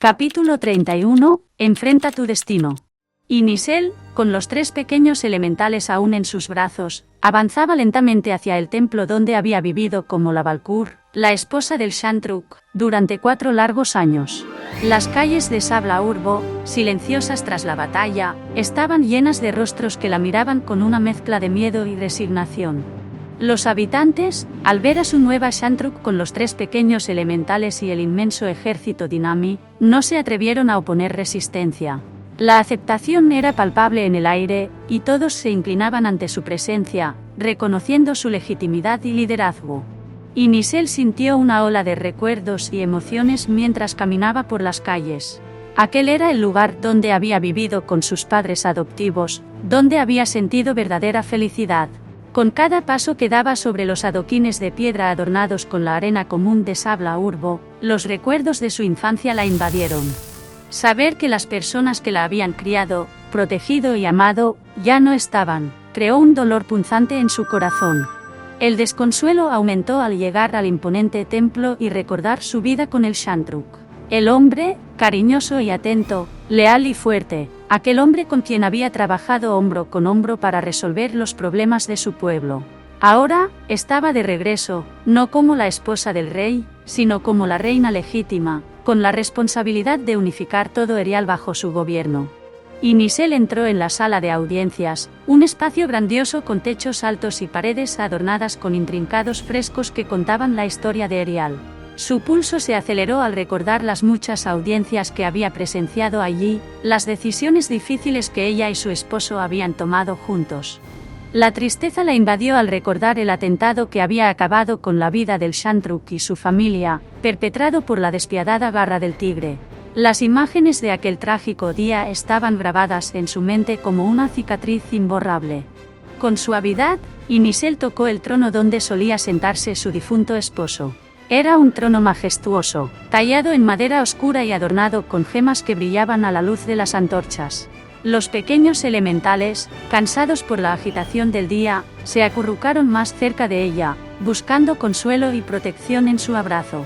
Capítulo 31. Enfrenta tu destino. Inisel, con los 3 pequeños elementales aún en sus brazos, avanzaba lentamente hacia el templo donde había vivido como la Valkyr, la esposa del Shantruk, durante 4 largos años. Las calles de Sabla Urbo, silenciosas tras la batalla, estaban llenas de rostros que la miraban con una mezcla de miedo y resignación. Los habitantes, al ver a su nueva Shantruk con los 3 pequeños elementales y el inmenso ejército Dinami, no se atrevieron a oponer resistencia. La aceptación era palpable en el aire, y todos se inclinaban ante su presencia, reconociendo su legitimidad y liderazgo. Inisel sintió una ola de recuerdos y emociones mientras caminaba por las calles. Aquel era el lugar donde había vivido con sus padres adoptivos, donde había sentido verdadera felicidad. Con cada paso que daba sobre los adoquines de piedra adornados con la arena común de Sabla Urbo, los recuerdos de su infancia la invadieron. Saber que las personas que la habían criado, protegido y amado, ya no estaban, creó un dolor punzante en su corazón. El desconsuelo aumentó al llegar al imponente templo y recordar su vida con el Shantruk. El hombre, cariñoso y atento, leal y fuerte, aquel hombre con quien había trabajado hombro con hombro para resolver los problemas de su pueblo. Ahora, estaba de regreso, no como la esposa del rey, sino como la reina legítima, con la responsabilidad de unificar todo Erial bajo su gobierno. Inisel entró en la sala de audiencias, un espacio grandioso con techos altos y paredes adornadas con intrincados frescos que contaban la historia de Erial. Su pulso se aceleró al recordar las muchas audiencias que había presenciado allí, las decisiones difíciles que ella y su esposo habían tomado juntos. La tristeza la invadió al recordar el atentado que había acabado con la vida del Shantruk y su familia, perpetrado por la despiadada Garra del Tigre. Las imágenes de aquel trágico día estaban grabadas en su mente como una cicatriz imborrable. Con suavidad, Inisel tocó el trono donde solía sentarse su difunto esposo. Era un trono majestuoso, tallado en madera oscura y adornado con gemas que brillaban a la luz de las antorchas. Los pequeños elementales, cansados por la agitación del día, se acurrucaron más cerca de ella, buscando consuelo y protección en su abrazo.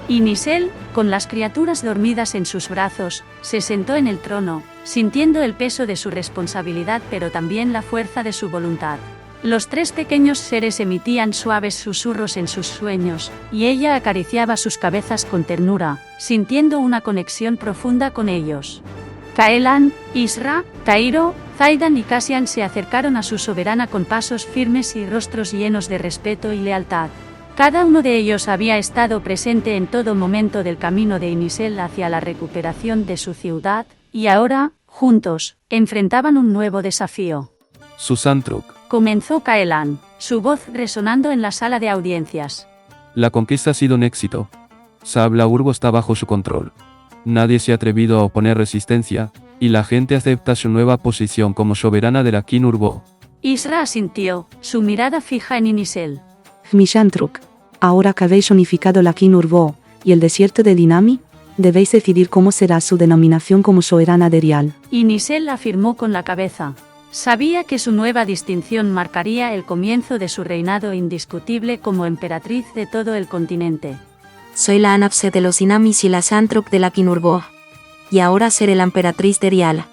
Inisel, con las criaturas dormidas en sus brazos, se sentó en el trono, sintiendo el peso de su responsabilidad pero también la fuerza de su voluntad. Los 3 pequeños seres emitían suaves susurros en sus sueños, y ella acariciaba sus cabezas con ternura, sintiendo una conexión profunda con ellos. Kaelan, Isra, Tairo, Zaidan y Cassian se acercaron a su soberana con pasos firmes y rostros llenos de respeto y lealtad. Cada uno de ellos había estado presente en todo momento del camino de Inisel hacia la recuperación de su ciudad, y ahora, juntos, enfrentaban un nuevo desafío. Su Shantruk. Comenzó Kaelan, su voz resonando en la sala de audiencias. La conquista ha sido un éxito. Sabla Urbo está bajo su control. Nadie se ha atrevido a oponer resistencia, y la gente acepta su nueva posición como soberana de la Kin Urbo. Isra asintió, su mirada fija en Inisel. Mi Shantruk, ahora que habéis unificado la Kin Urbo y el desierto de Dinami, debéis decidir cómo será su denominación como soberana de Erial. Inisel afirmó con la cabeza. Sabía que su nueva distinción marcaría el comienzo de su reinado indiscutible como emperatriz de todo el continente. Soy la Anapse de los Dinamis y la Shantruk de la Kin Urbo. Y ahora seré la emperatriz de Erial.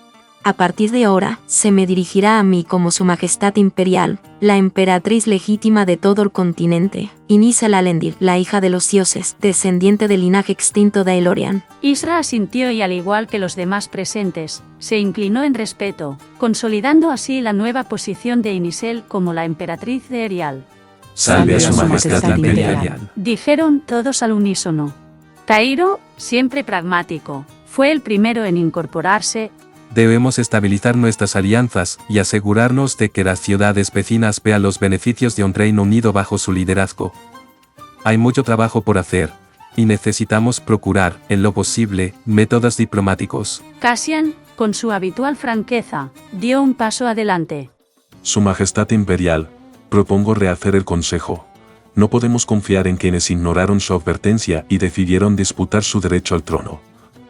A partir de ahora, se me dirigirá a mí como su majestad imperial, la emperatriz legítima de todo el continente, Inisel Alendir, la hija de los dioses, descendiente del linaje extinto de Elorian. Isra asintió y al igual que los demás presentes, se inclinó en respeto, consolidando así la nueva posición de Inisel como la emperatriz de Erial. Salve a su majestad imperial. Dijeron todos al unísono. Tairo, siempre pragmático, fue el primero en incorporarse. Debemos estabilizar nuestras alianzas y asegurarnos de que las ciudades vecinas vean los beneficios de un Reino Unido bajo su liderazgo. Hay mucho trabajo por hacer, y necesitamos procurar, en lo posible, métodos diplomáticos. Cassian, con su habitual franqueza, dio un paso adelante. Su Majestad Imperial, propongo rehacer el Consejo. No podemos confiar en quienes ignoraron su advertencia y decidieron disputar su derecho al trono.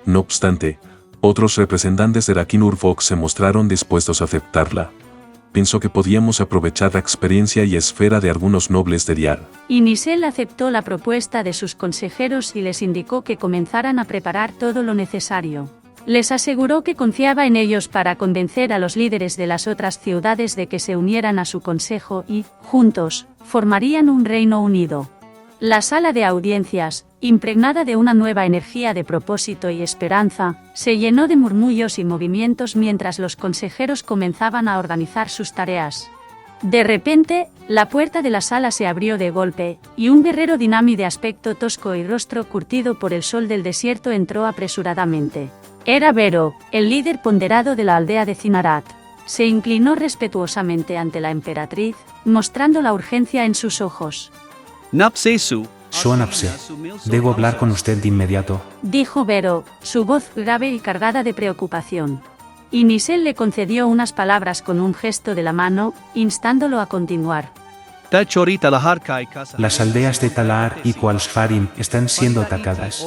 No obstante, otros representantes de la Kin Urbo se mostraron dispuestos a aceptarla. Pienso que podíamos aprovechar la experiencia y esfera de algunos nobles de Rial. Y Nisel aceptó la propuesta de sus consejeros y les indicó que comenzaran a preparar todo lo necesario. Les aseguró que confiaba en ellos para convencer a los líderes de las otras ciudades de que se unieran a su consejo y, juntos, formarían un reino unido. La sala de audiencias, impregnada de una nueva energía de propósito y esperanza, se llenó de murmullos y movimientos mientras los consejeros comenzaban a organizar sus tareas. De repente, la puerta de la sala se abrió de golpe, y un guerrero dinami de aspecto tosco y rostro curtido por el sol del desierto entró apresuradamente. Era Vero, el líder ponderado de la aldea de Cinarat. Se inclinó respetuosamente ante la emperatriz, mostrando la urgencia en sus ojos. Su Anapse, debo hablar con usted de inmediato. Dijo Vero, su voz grave y cargada de preocupación. Y Nisel le concedió unas palabras con un gesto de la mano, instándolo a continuar. Las aldeas de Talar y Qualsfarim están siendo atacadas.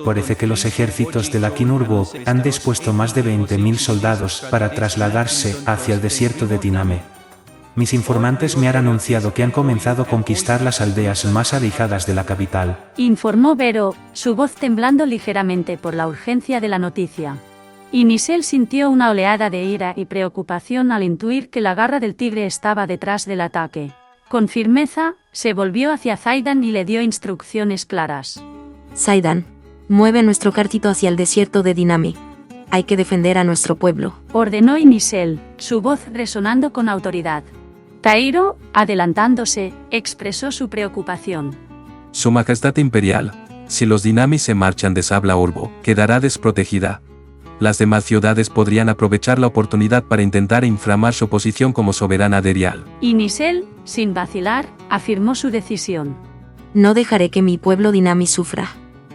Parece que los ejércitos de la Kinurbo han dispuesto más de 20.000 soldados para trasladarse hacia el desierto de Tiname. Mis informantes me han anunciado que han comenzado a conquistar las aldeas más alejadas de la capital. Informó Vero, su voz temblando ligeramente por la urgencia de la noticia. Y Nisel sintió una oleada de ira y preocupación al intuir que la garra del tigre estaba detrás del ataque. Con firmeza, se volvió hacia Zaidan y le dio instrucciones claras. Zaidan, mueve nuestro ejército hacia el desierto de Dinami. Hay que defender a nuestro pueblo. Ordenó Nisel, su voz resonando con autoridad. Tairo, adelantándose, expresó su preocupación. Su Majestad Imperial, si los Dinami se marchan de Sabla Urbo, quedará desprotegida. Las demás ciudades podrían aprovechar la oportunidad para intentar inflamar su posición como soberana de Rial. Y Nisel, sin vacilar, afirmó su decisión. No dejaré que mi pueblo Dinami sufra.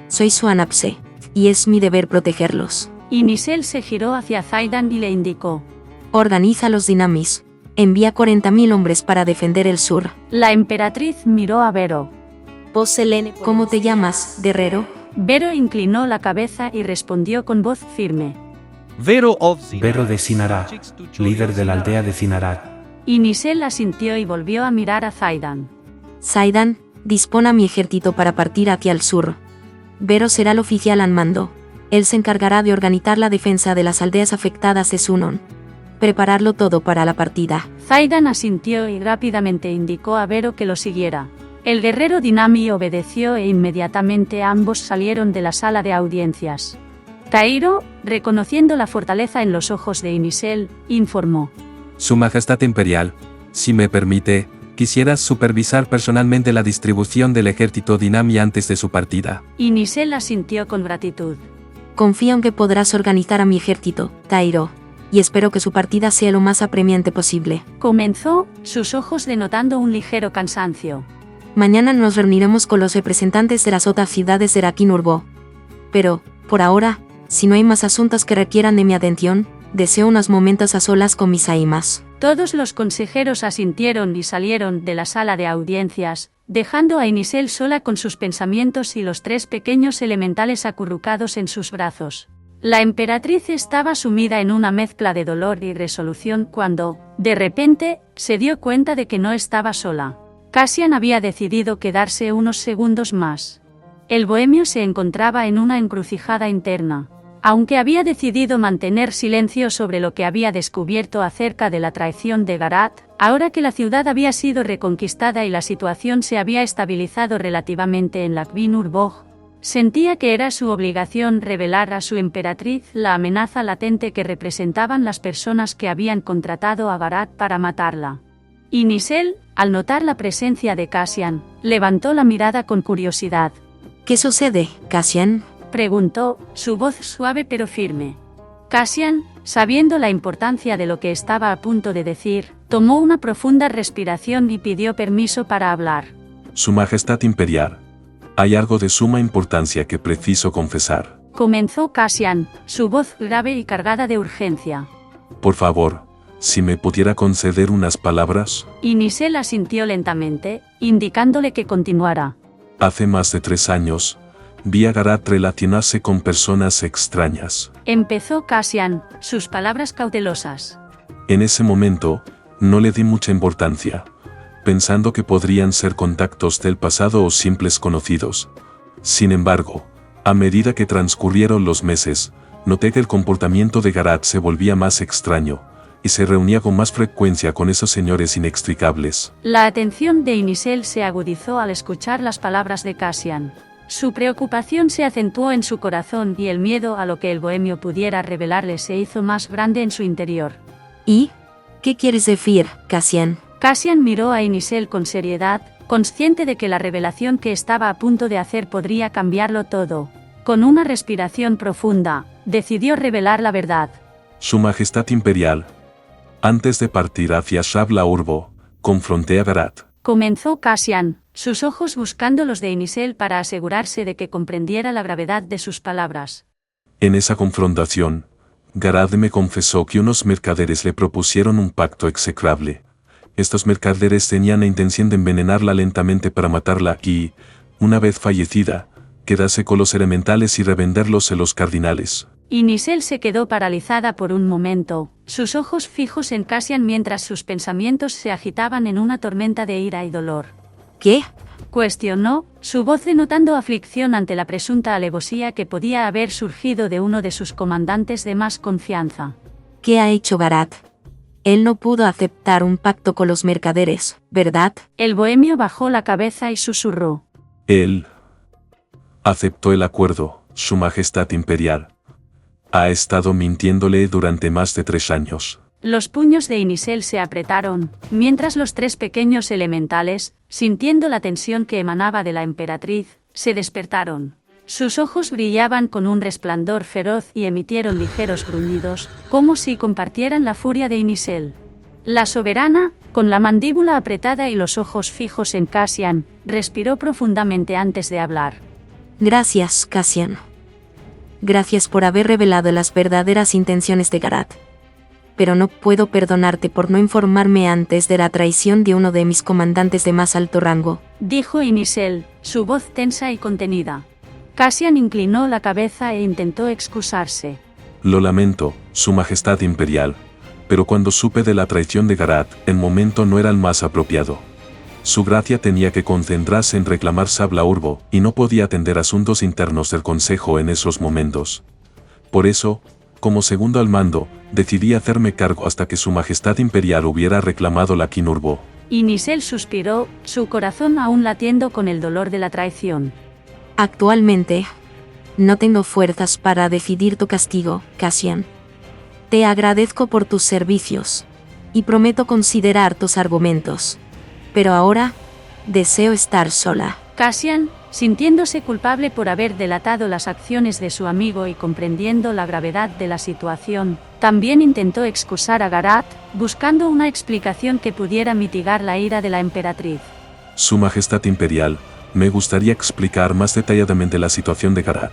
Soy su Anapse, y es mi deber protegerlos. Y Nisel se giró hacia Zaidan y le indicó. Organiza a los Dinamis. Envía 40.000 hombres para defender el sur. La emperatriz miró a Vero. ¿Cómo te llamas, guerrero? Vero inclinó la cabeza y respondió con voz firme. Vero de Cinarat, líder de la aldea de Cinarat. Y Nisel asintió y volvió a mirar a Zaidan. Zaidan, dispón a mi ejército para partir hacia el sur. Vero será el oficial al mando. Él se encargará de organizar la defensa de las aldeas afectadas de Sunon. Prepararlo todo para la partida. Zaidan asintió y rápidamente indicó a Vero que lo siguiera. El guerrero Dinami obedeció e inmediatamente ambos salieron de la sala de audiencias. Tairo, reconociendo la fortaleza en los ojos de Nisel, informó. Su Majestad Imperial, si me permite, quisiera supervisar personalmente la distribución del ejército Dinami antes de su partida. Y Nisel asintió con gratitud. Confío en que podrás organizar a mi ejército, Tairo, y espero que su partida sea lo más apremiante posible. Comenzó, sus ojos denotando un ligero cansancio. Mañana nos reuniremos con los representantes de las otras ciudades de Rakin Urbo. Pero, por ahora, si no hay más asuntos que requieran de mi atención, deseo unos momentos a solas con mis aimas. Todos los consejeros asintieron y salieron de la sala de audiencias, dejando a Nisel sola con sus pensamientos y los 3 pequeños elementales acurrucados en sus brazos. La emperatriz estaba sumida en una mezcla de dolor y resolución cuando, de repente, se dio cuenta de que no estaba sola. Cassian había decidido quedarse unos segundos más. El bohemio se encontraba en una encrucijada interna. Aunque había decidido mantener silencio sobre lo que había descubierto acerca de la traición de Garat, ahora que la ciudad había sido reconquistada y la situación se había estabilizado relativamente en la Kvinur-Bog, sentía que era su obligación revelar a su emperatriz la amenaza latente que representaban las personas que habían contratado a Garat para matarla. Y Nisel, al notar la presencia de Cassian, levantó la mirada con curiosidad. ¿Qué sucede, Cassian? Preguntó, su voz suave pero firme. Cassian, sabiendo la importancia de lo que estaba a punto de decir, tomó una profunda respiración y pidió permiso para hablar. Su Majestad Imperial. Hay algo de suma importancia que preciso confesar. Comenzó Cassian, su voz grave y cargada de urgencia. Por favor, si me pudiera conceder unas palabras. Y Nisel asintió lentamente, indicándole que continuara. Hace más de 3 años, vi a Garat relacionarse con personas extrañas. Empezó Cassian, sus palabras cautelosas. En ese momento, No le di mucha importancia, pensando que podrían ser contactos del pasado o simples conocidos. Sin embargo, a medida que transcurrieron los meses, noté que el comportamiento de Garat se volvía más extraño, y se reunía con más frecuencia con esos señores inextricables. La atención de Inisel se agudizó al escuchar las palabras de Cassian. Su preocupación se acentuó en su corazón y el miedo a lo que el bohemio pudiera revelarle se hizo más grande en su interior. ¿Y? ¿Qué quieres decir, Cassian? Cassian miró a Inisel con seriedad, consciente de que la revelación que estaba a punto de hacer podría cambiarlo todo. Con una respiración profunda, decidió revelar la verdad. Su Majestad Imperial. Antes de partir hacia Shabla Urbo, confronté a Garat. Comenzó Cassian, sus ojos buscando los de Inisel para asegurarse de que comprendiera la gravedad de sus palabras. En esa confrontación, Garat me confesó que unos mercaderes le propusieron un pacto execrable. Estos mercaderes tenían la intención de envenenarla lentamente para matarla y, una vez fallecida, quedarse con los elementales y revenderlos a los cardinales. Inisel se quedó paralizada por un momento, sus ojos fijos en Cassian mientras sus pensamientos se agitaban en una tormenta de ira y dolor. ¿Qué? Cuestionó, su voz denotando aflicción ante la presunta alevosía que podía haber surgido de uno de sus comandantes de más confianza. ¿Qué ha hecho Garat? Él no pudo aceptar un pacto con los mercaderes, ¿verdad? El bohemio bajó la cabeza y susurró. Él aceptó el acuerdo, Su Majestad Imperial. Ha estado mintiéndole durante más de 3 años. Los puños de Inisel se apretaron, mientras los 3 pequeños elementales, sintiendo la tensión que emanaba de la emperatriz, se despertaron. Sus ojos brillaban con un resplandor feroz y emitieron ligeros gruñidos, como si compartieran la furia de Inisel. La soberana, con la mandíbula apretada y los ojos fijos en Cassian, respiró profundamente antes de hablar. Gracias, Cassian. Gracias por haber revelado las verdaderas intenciones de Garat. Pero no puedo perdonarte por no informarme antes de la traición de uno de mis comandantes de más alto rango, dijo Inisel, su voz tensa y contenida. Cassian inclinó la cabeza e intentó excusarse. Lo lamento, Su Majestad Imperial, pero cuando supe de la traición de Garat, el momento no era el más apropiado. Su gracia tenía que concentrarse en reclamar Shabla Urbo, y no podía atender asuntos internos del Consejo en esos momentos. Por eso, como segundo al mando, decidí hacerme cargo hasta que Su Majestad Imperial hubiera reclamado la Kinurbo. Inisel suspiró, su corazón aún latiendo con el dolor de la traición. Actualmente, no tengo fuerzas para decidir tu castigo, Cassian. Te agradezco por tus servicios, y prometo considerar tus argumentos. Pero ahora, deseo estar sola. Cassian, sintiéndose culpable por haber delatado las acciones de su amigo y comprendiendo la gravedad de la situación, también intentó excusar a Garat, buscando una explicación que pudiera mitigar la ira de la emperatriz. Su Majestad Imperial, me gustaría explicar más detalladamente la situación de Garat.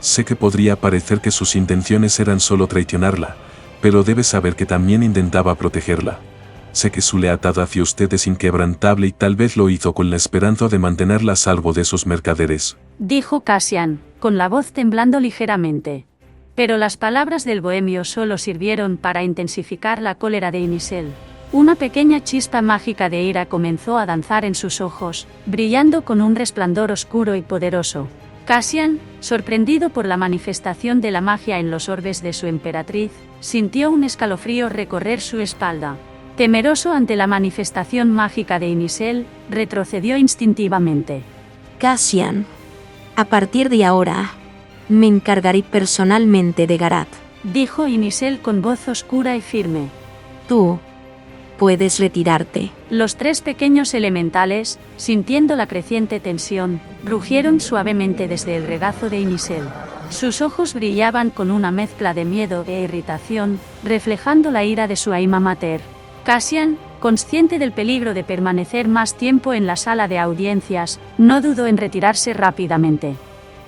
Sé que podría parecer que sus intenciones eran solo traicionarla, pero debe saber que también intentaba protegerla. Sé que su lealtad hacia usted es inquebrantable y tal vez lo hizo con la esperanza de mantenerla a salvo de esos mercaderes, dijo Cassian, con la voz temblando ligeramente. Pero las palabras del bohemio solo sirvieron para intensificar la cólera de Inisel. Una pequeña chispa mágica de ira comenzó a danzar en sus ojos, brillando con un resplandor oscuro y poderoso. Cassian, sorprendido por la manifestación de la magia en los orbes de su emperatriz, sintió un escalofrío recorrer su espalda. Temeroso ante la manifestación mágica de Inisel, retrocedió instintivamente. Cassian, a partir de ahora, me encargaré personalmente de Garat, dijo Inisel con voz oscura y firme. Tú puedes retirarte. Los 3 pequeños elementales, sintiendo la creciente tensión, rugieron suavemente desde el regazo de Inisel. Sus ojos brillaban con una mezcla de miedo e irritación, reflejando la ira de su alma mater. Cassian, consciente del peligro de permanecer más tiempo en la sala de audiencias, no dudó en retirarse rápidamente.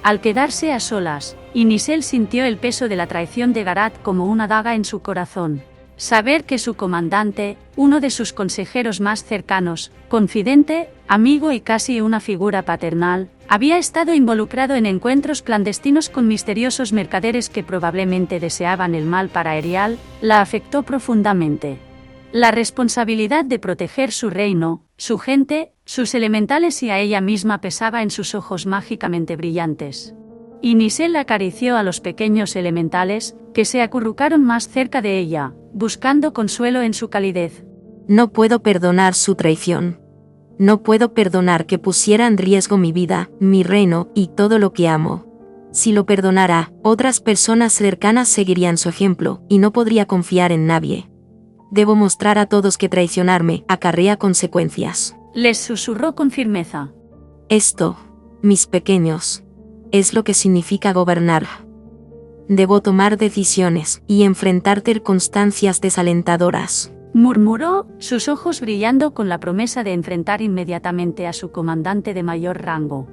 Al quedarse a solas, Inisel sintió el peso de la traición de Garat como una daga en su corazón. Saber que su comandante, uno de sus consejeros más cercanos, confidente, amigo y casi una figura paternal, había estado involucrado en encuentros clandestinos con misteriosos mercaderes que probablemente deseaban el mal para Erial, la afectó profundamente. la responsabilidad de proteger su reino, su gente, sus elementales y a ella misma pesaba en sus ojos mágicamente brillantes. Y Nisel acarició a los pequeños elementales, que se acurrucaron más cerca de ella, buscando consuelo en su calidez. No puedo perdonar su traición. No puedo perdonar que pusiera en riesgo mi vida, mi reino y todo lo que amo. Si lo perdonara, otras personas cercanas seguirían su ejemplo, y no podría confiar en nadie. Debo mostrar a todos que traicionarme acarrea consecuencias. Les susurró con firmeza. Esto, mis pequeños, es lo que significa gobernar. Debo tomar decisiones y enfrentar circunstancias desalentadoras. Murmuró, sus ojos brillando con la promesa de enfrentar inmediatamente a su comandante de mayor rango.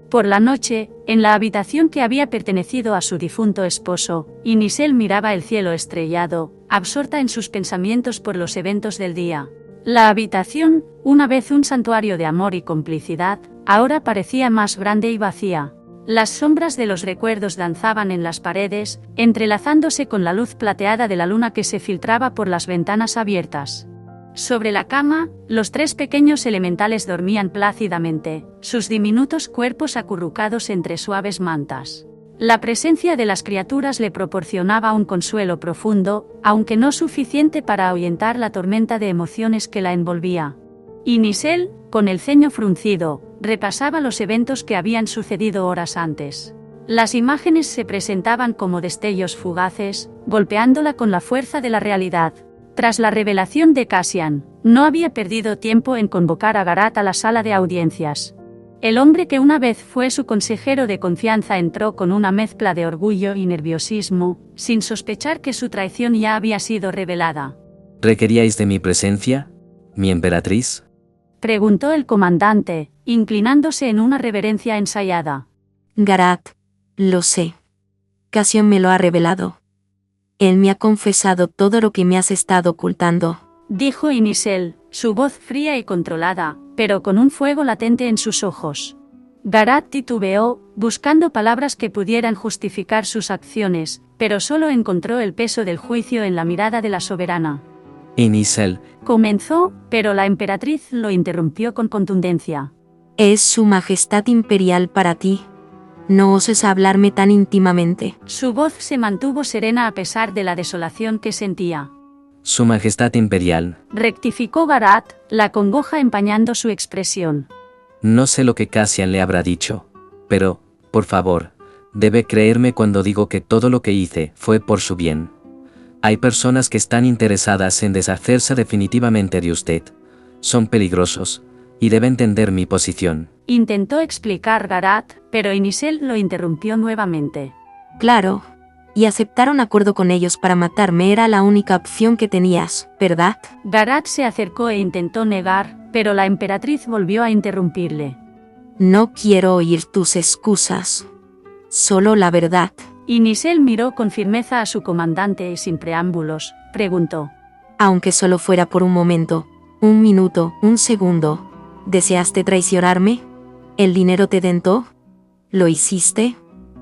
Por la noche, en la habitación que había pertenecido a su difunto esposo, Nisel miraba el cielo estrellado, absorta en sus pensamientos por los eventos del día. La habitación, una vez un santuario de amor y complicidad, ahora parecía más grande y vacía. Las sombras de los recuerdos danzaban en las paredes, entrelazándose con la luz plateada de la luna que se filtraba por las ventanas abiertas. Sobre la cama, los 3 pequeños elementales dormían plácidamente, sus diminutos cuerpos acurrucados entre suaves mantas. La presencia de las criaturas le proporcionaba un consuelo profundo, aunque no suficiente para ahuyentar la tormenta de emociones que la envolvía. Y Nisel, con el ceño fruncido, repasaba los eventos que habían sucedido horas antes. Las imágenes se presentaban como destellos fugaces, golpeándola con la fuerza de la realidad. Tras la revelación de Cassian, no había perdido tiempo en convocar a Garat a la sala de audiencias. El hombre que una vez fue su consejero de confianza entró con una mezcla de orgullo y nerviosismo, sin sospechar que su traición ya había sido revelada. ¿Requeríais de mi presencia, mi emperatriz? Preguntó el comandante, inclinándose en una reverencia ensayada. Garat, lo sé. Cassian me lo ha revelado. Él me ha confesado todo lo que me has estado ocultando. Dijo Nisel, su voz fría y controlada, pero con un fuego latente en sus ojos. Garat titubeó, buscando palabras que pudieran justificar sus acciones, pero solo encontró el peso del juicio en la mirada de la soberana. Nisel, comenzó, pero la emperatriz lo interrumpió con contundencia. Es su majestad imperial para ti. No oses hablarme tan íntimamente. Su voz se mantuvo serena a pesar de la desolación que sentía. Su majestad imperial. Rectificó Garat, la congoja empañando su expresión. No sé lo que Cassian le habrá dicho, pero, por favor, debe creerme cuando digo que todo lo que hice fue por su bien. Hay personas que están interesadas en deshacerse definitivamente de usted. Son peligrosos, y debe entender mi posición. Intentó explicar Garat, pero Nisel lo interrumpió nuevamente. Claro. Y aceptar un acuerdo con ellos para matarme era la única opción que tenías, ¿verdad? Garat se acercó e intentó negar, pero la emperatriz volvió a interrumpirle. No quiero oír tus excusas. Solo la verdad. Nisel miró con firmeza a su comandante y sin preámbulos, preguntó. Aunque solo fuera por un momento, un minuto, un segundo, ¿deseaste traicionarme? ¿El dinero te tentó? ¿Lo hiciste?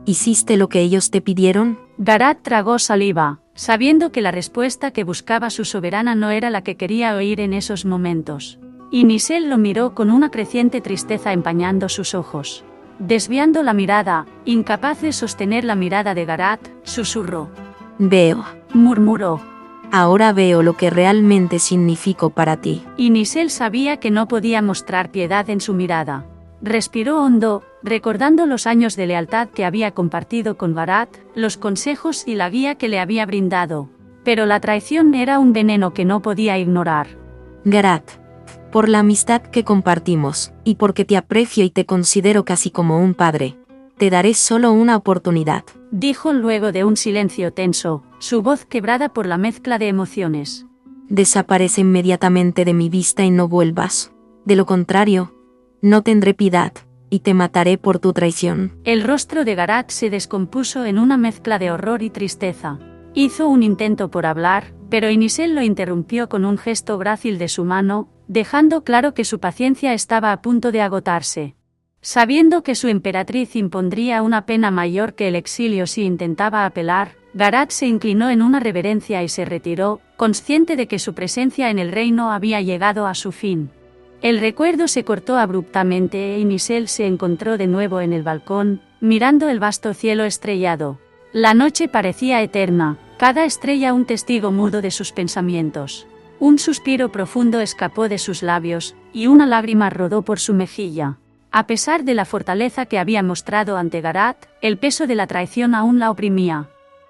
¿Hiciste lo que ellos te pidieron? Garat tragó saliva, sabiendo que la respuesta que buscaba su soberana no era la que quería oír en esos momentos. Nisel lo miró con una creciente tristeza empañando sus ojos. Desviando la mirada, incapaz de sostener la mirada de Garat, susurró. Veo. Murmuró. Ahora veo lo que realmente significó para ti. Nisel sabía que no podía mostrar piedad en su mirada. Respiró hondo, recordando los años de lealtad que había compartido con Garat, los consejos y la guía que le había brindado. Pero la traición era un veneno que no podía ignorar. Garat, por la amistad que compartimos, y porque te aprecio y te considero casi como un padre, te daré solo una oportunidad. Dijo luego de un silencio tenso, su voz quebrada por la mezcla de emociones. Desaparece inmediatamente de mi vista y no vuelvas. De lo contrario, no tendré piedad, y te mataré por tu traición. El rostro de Garat se descompuso en una mezcla de horror y tristeza. Hizo un intento por hablar, pero Nisel lo interrumpió con un gesto grácil de su mano, dejando claro que su paciencia estaba a punto de agotarse. Sabiendo que su emperatriz impondría una pena mayor que el exilio si intentaba apelar, Garat se inclinó en una reverencia y se retiró, consciente de que su presencia en el reino había llegado a su fin. El recuerdo se cortó abruptamente y Nisel se encontró de nuevo en el balcón, mirando el vasto cielo estrellado. La noche parecía eterna, cada estrella un testigo mudo de sus pensamientos. Un suspiro profundo escapó de sus labios, y una lágrima rodó por su mejilla. A pesar de la fortaleza que había mostrado ante Garat, el peso de la traición aún la oprimía.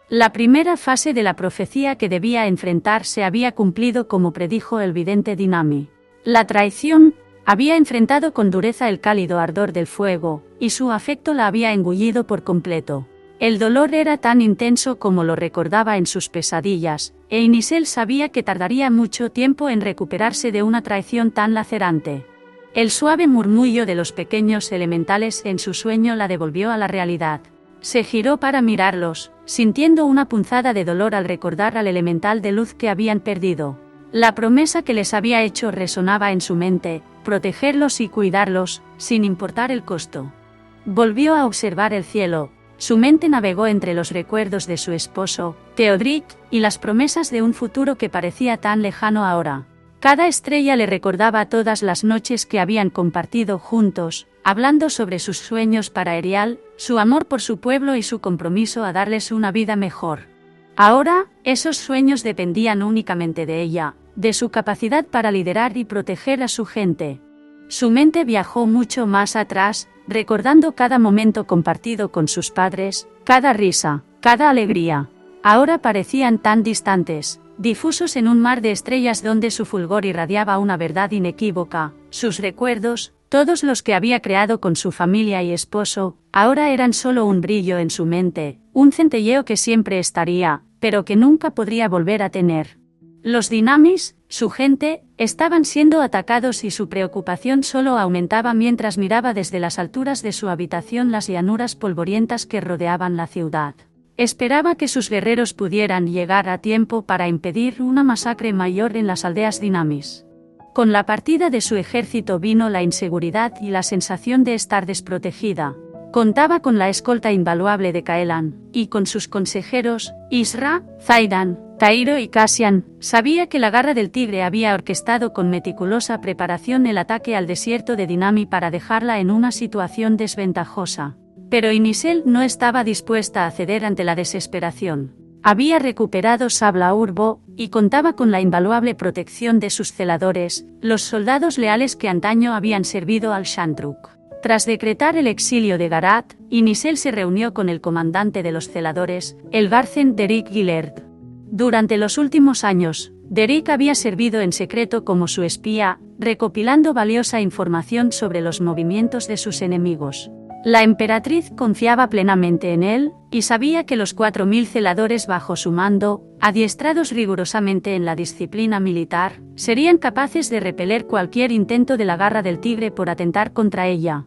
La primera fase de la profecía que debía enfrentar se había cumplido como predijo el vidente Dinami. La traición había enfrentado con dureza el cálido ardor del fuego, y su afecto la había engullido por completo. El dolor era tan intenso como lo recordaba en sus pesadillas, e Nisel sabía que tardaría mucho tiempo en recuperarse de una traición tan lacerante. El suave murmullo de los pequeños elementales en su sueño la devolvió a la realidad. Se giró para mirarlos, sintiendo una punzada de dolor al recordar al elemental de luz que habían perdido. La promesa que les había hecho resonaba en su mente, protegerlos y cuidarlos, sin importar el costo. Volvió a observar el cielo. Su mente navegó entre los recuerdos de su esposo, Theodric, y las promesas de un futuro que parecía tan lejano ahora. Cada estrella le recordaba todas las noches que habían compartido juntos, hablando sobre sus sueños para Erial, su amor por su pueblo y su compromiso a darles una vida mejor. Ahora, esos sueños dependían únicamente de ella, de su capacidad para liderar y proteger a su gente. Su mente viajó mucho más atrás, recordando cada momento compartido con sus padres, cada risa, cada alegría. Ahora parecían tan distantes, difusos en un mar de estrellas donde su fulgor irradiaba una verdad inequívoca. Sus recuerdos, todos los que había creado con su familia y esposo, ahora eran solo un brillo en su mente, un centelleo que siempre estaría, pero que nunca podría volver a tener. Los Dinamis, su gente, estaban siendo atacados y su preocupación solo aumentaba mientras miraba desde las alturas de su habitación las llanuras polvorientas que rodeaban la ciudad. Esperaba que sus guerreros pudieran llegar a tiempo para impedir una masacre mayor en las aldeas Dinamis. Con la partida de su ejército vino la inseguridad y la sensación de estar desprotegida. Contaba con la escolta invaluable de Caelan, y con sus consejeros, Isra, Zaidan, Tairo y Cassian. Sabía que la garra del tigre había orquestado con meticulosa preparación el ataque al desierto de Dinami para dejarla en una situación desventajosa. Pero Nisel no estaba dispuesta a ceder ante la desesperación. Había recuperado Sabla Urbo, y contaba con la invaluable protección de sus celadores, los soldados leales que antaño habían servido al Shantruk. Tras decretar el exilio de Garat, Nisel se reunió con el comandante de los celadores, el Garcen Derik Gillard. Durante los últimos años, Derik había servido en secreto como su espía, recopilando valiosa información sobre los movimientos de sus enemigos. La emperatriz confiaba plenamente en él, y sabía que los 4000 celadores bajo su mando, adiestrados rigurosamente en la disciplina militar, serían capaces de repeler cualquier intento de la garra del tigre por atentar contra ella.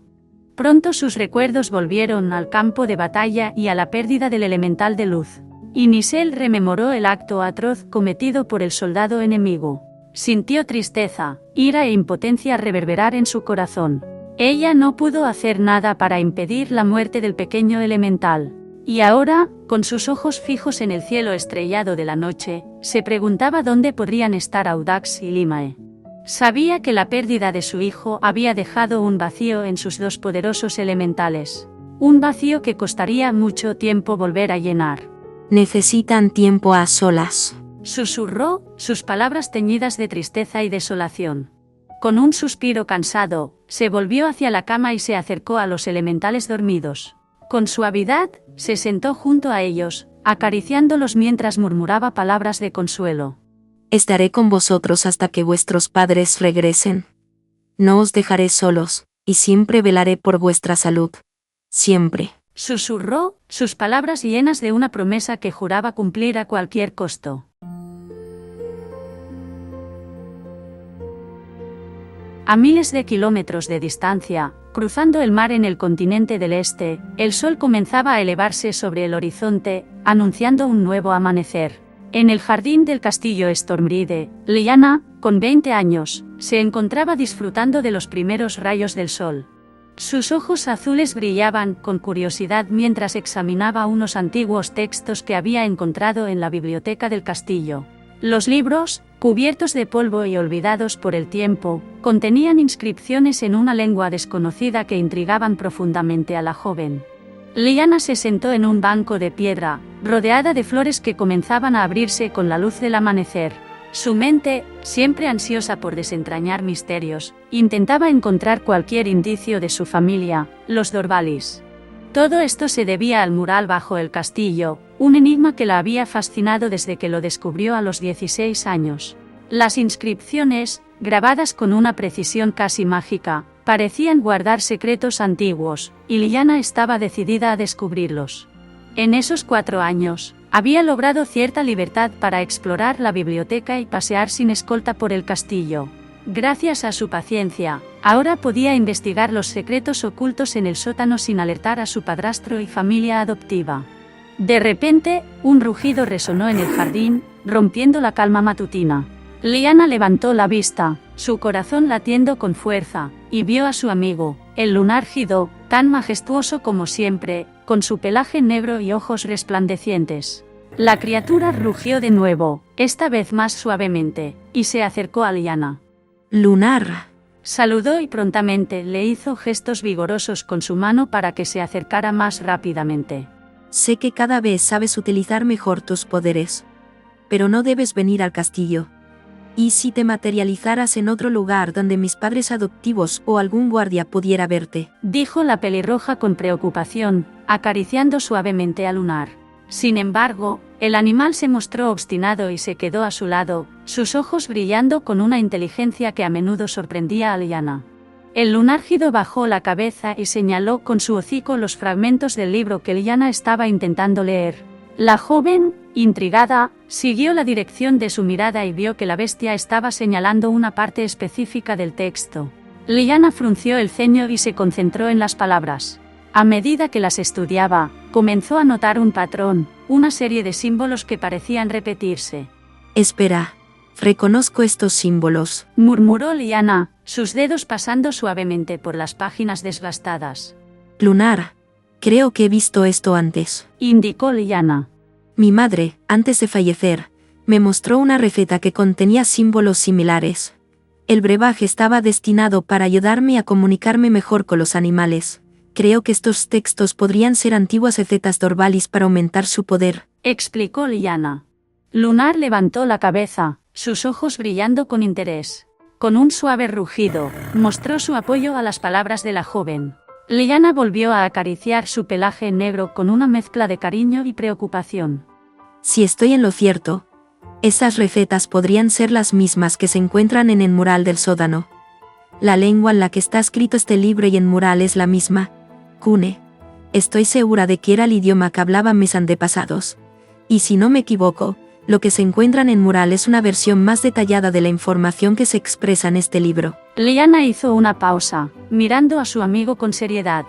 Pronto sus recuerdos volvieron al campo de batalla y a la pérdida del elemental de luz. Y Nisel rememoró el acto atroz cometido por el soldado enemigo. Sintió tristeza, ira e impotencia reverberar en su corazón. Ella no pudo hacer nada para impedir la muerte del pequeño elemental. Y ahora, con sus ojos fijos en el cielo estrellado de la noche, se preguntaba dónde podrían estar Audax y Limae. Sabía que la pérdida de su hijo había dejado un vacío en sus dos poderosos elementales. Un vacío que costaría mucho tiempo volver a llenar. Necesitan tiempo a solas. Susurró, sus palabras teñidas de tristeza y desolación. Con un suspiro cansado, se volvió hacia la cama y se acercó a los elementales dormidos. Con suavidad, se sentó junto a ellos, acariciándolos mientras murmuraba palabras de consuelo. Estaré con vosotros hasta que vuestros padres regresen. No os dejaré solos, y siempre velaré por vuestra salud. Siempre. Susurró, sus palabras llenas de una promesa que juraba cumplir a cualquier costo. A miles de kilómetros de distancia, cruzando el mar en el continente del este, el sol comenzaba a elevarse sobre el horizonte, anunciando un nuevo amanecer. En el jardín del castillo Stormride, Lyanna, con 20 años, se encontraba disfrutando de los primeros rayos del sol. Sus ojos azules brillaban con curiosidad mientras examinaba unos antiguos textos que había encontrado en la biblioteca del castillo. Los libros, cubiertos de polvo y olvidados por el tiempo, contenían inscripciones en una lengua desconocida que intrigaban profundamente a la joven. Lyanna se sentó en un banco de piedra, rodeada de flores que comenzaban a abrirse con la luz del amanecer. Su mente, siempre ansiosa por desentrañar misterios, intentaba encontrar cualquier indicio de su familia, los Dorvalis. Todo esto se debía al mural bajo el castillo, un enigma que la había fascinado desde que lo descubrió a los 16 años. Las inscripciones, grabadas con una precisión casi mágica, parecían guardar secretos antiguos, y Lyanna estaba decidida a descubrirlos. En esos 4 años, había logrado cierta libertad para explorar la biblioteca y pasear sin escolta por el castillo. Gracias a su paciencia, ahora podía investigar los secretos ocultos en el sótano sin alertar a su padrastro y familia adoptiva. De repente, un rugido resonó en el jardín, rompiendo la calma matutina. Lyanna levantó la vista, su corazón latiendo con fuerza, y vio a su amigo, el lunar Hiddo, tan majestuoso como siempre, con su pelaje negro y ojos resplandecientes. La criatura rugió de nuevo, esta vez más suavemente, y se acercó a Lyanna. Lunar. Saludó y prontamente le hizo gestos vigorosos con su mano para que se acercara más rápidamente. Sé que cada vez sabes utilizar mejor tus poderes. Pero no debes venir al castillo. ¿Y si te materializaras en otro lugar donde mis padres adoptivos o algún guardia pudiera verte? Dijo la pelirroja con preocupación, acariciando suavemente a Lunar. Sin embargo, el animal se mostró obstinado y se quedó a su lado, sus ojos brillando con una inteligencia que a menudo sorprendía a Lyanna. El lunar Hiddo bajó la cabeza y señaló con su hocico los fragmentos del libro que Lyanna estaba intentando leer. La joven, intrigada, siguió la dirección de su mirada y vio que la bestia estaba señalando una parte específica del texto. Lyanna frunció el ceño y se concentró en las palabras. A medida que las estudiaba, comenzó a notar un patrón, una serie de símbolos que parecían repetirse. Espera, reconozco estos símbolos, murmuró Lyanna, sus dedos pasando suavemente por las páginas desgastadas. Lunar. Creo que he visto esto antes, indicó Lyanna. Mi madre, antes de fallecer, me mostró una receta que contenía símbolos similares. El brebaje estaba destinado para ayudarme a comunicarme mejor con los animales. Creo que estos textos podrían ser antiguas recetas Dorvalis para aumentar su poder, explicó Lyanna. Lunar levantó la cabeza, sus ojos brillando con interés. Con un suave rugido, mostró su apoyo a las palabras de la joven. Lyanna volvió a acariciar su pelaje negro con una mezcla de cariño y preocupación. Si estoy en lo cierto, esas recetas podrían ser las mismas que se encuentran en el mural del sótano. La lengua en la que está escrito este libro y el mural es la misma, Cune. Estoy segura de que era el idioma que hablaban mis antepasados. Y si no me equivoco, lo que se encuentra en el mural es una versión más detallada de la información que se expresa en este libro. Lyanna hizo una pausa, mirando a su amigo con seriedad.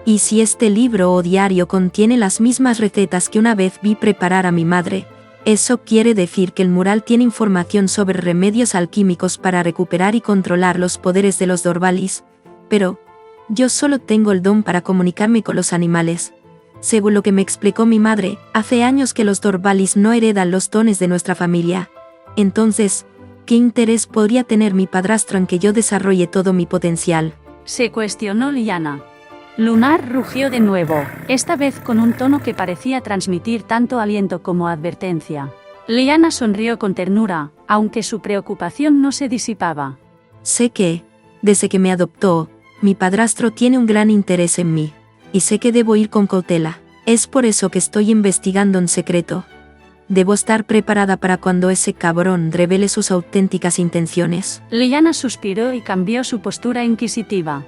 Y si este libro o diario contiene las mismas recetas que una vez vi preparar a mi madre, eso quiere decir que el mural tiene información sobre remedios alquímicos para recuperar y controlar los poderes de los Dorvalis. Pero yo solo tengo el don para comunicarme con los animales. Según lo que me explicó mi madre, hace años que los Dorvalis no heredan los dones de nuestra familia. Entonces, ¿qué interés podría tener mi padrastro en que yo desarrolle todo mi potencial? Se cuestionó Lyanna. Lunar rugió de nuevo, esta vez con un tono que parecía transmitir tanto aliento como advertencia. Lyanna sonrió con ternura, aunque su preocupación no se disipaba. Sé que, desde que me adoptó, mi padrastro tiene un gran interés en mí. Y sé que debo ir con cautela. Es por eso que estoy investigando en secreto. Debo estar preparada para cuando ese cabrón revele sus auténticas intenciones. Lyanna suspiró y cambió su postura inquisitiva.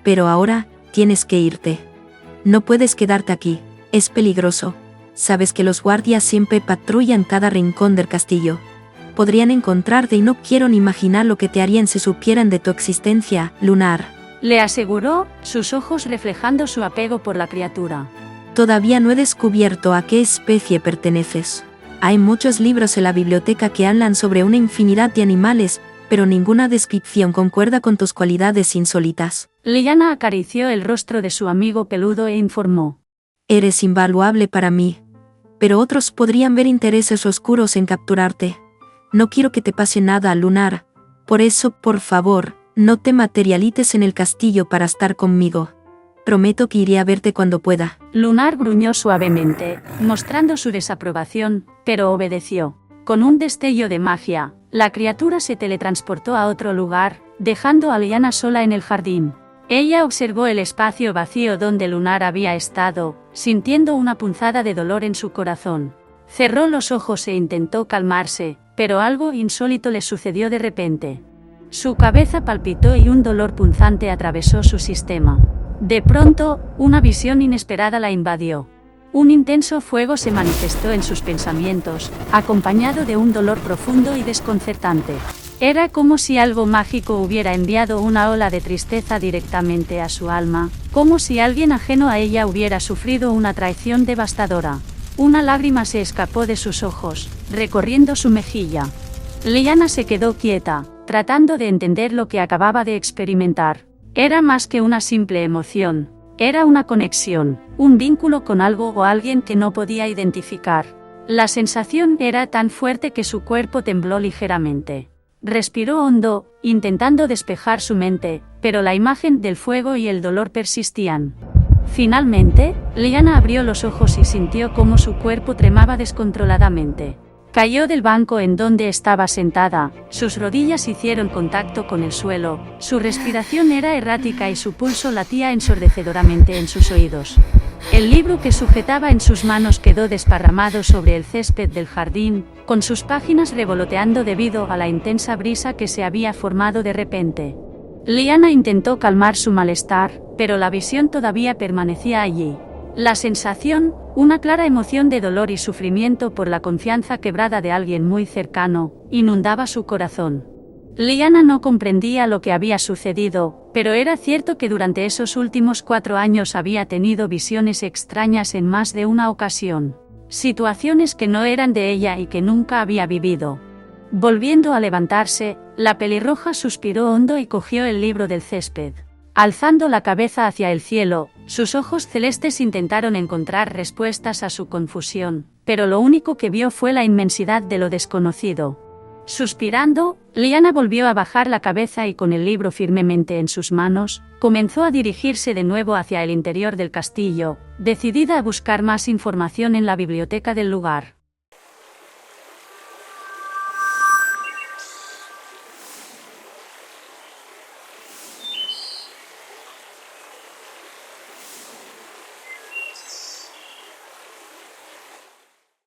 Pero ahora, tienes que irte. No puedes quedarte aquí, es peligroso. Sabes que los guardias siempre patrullan cada rincón del castillo. Podrían encontrarte y no quiero ni imaginar lo que te harían si supieran de tu existencia, Lunar. Le aseguró, sus ojos reflejando su apego por la criatura. Todavía no he descubierto a qué especie perteneces. Hay muchos libros en la biblioteca que hablan sobre una infinidad de animales, pero ninguna descripción concuerda con tus cualidades insólitas. Liana acarició el rostro de su amigo peludo e informó. Eres invaluable para mí, pero otros podrían ver intereses oscuros en capturarte. No quiero que te pase nada, Lunar. Por eso, por favor, no te materialices en el castillo para estar conmigo. Prometo que iré a verte cuando pueda. Lunar gruñó suavemente, mostrando su desaprobación, pero obedeció. Con un destello de magia, la criatura se teletransportó a otro lugar, dejando a Liana sola en el jardín. Ella observó el espacio vacío donde Lunar había estado, sintiendo una punzada de dolor en su corazón. Cerró los ojos e intentó calmarse, pero algo insólito le sucedió de repente. Su cabeza palpitó y un dolor punzante atravesó su sistema. De pronto, una visión inesperada la invadió. Un intenso fuego se manifestó en sus pensamientos, acompañado de un dolor profundo y desconcertante. Era como si algo mágico hubiera enviado una ola de tristeza directamente a su alma, como si alguien ajeno a ella hubiera sufrido una traición devastadora. Una lágrima se escapó de sus ojos, recorriendo su mejilla. Liana se quedó quieta, tratando de entender lo que acababa de experimentar. Era más que una simple emoción. Era una conexión, un vínculo con algo o alguien que no podía identificar. La sensación era tan fuerte que su cuerpo tembló ligeramente. Respiró hondo, intentando despejar su mente, pero la imagen del fuego y el dolor persistían. Finalmente, Liana abrió los ojos y sintió cómo su cuerpo tremaba descontroladamente. Cayó del banco en donde estaba sentada, sus rodillas hicieron contacto con el suelo, su respiración era errática y su pulso latía ensordecedoramente en sus oídos. El libro que sujetaba en sus manos quedó desparramado sobre el césped del jardín, con sus páginas revoloteando debido a la intensa brisa que se había formado de repente. Liana intentó calmar su malestar, pero la visión todavía permanecía allí. La sensación, una clara emoción de dolor y sufrimiento por la confianza quebrada de alguien muy cercano, inundaba su corazón. Liana no comprendía lo que había sucedido, pero era cierto que durante esos últimos 4 años había tenido visiones extrañas en más de una ocasión. Situaciones que no eran de ella y que nunca había vivido. Volviendo a levantarse, la pelirroja suspiró hondo y cogió el libro del césped. Alzando la cabeza hacia el cielo, sus ojos celestes intentaron encontrar respuestas a su confusión, pero lo único que vio fue la inmensidad de lo desconocido. Suspirando, Liana volvió a bajar la cabeza y con el libro firmemente en sus manos, comenzó a dirigirse de nuevo hacia el interior del castillo, decidida a buscar más información en la biblioteca del lugar.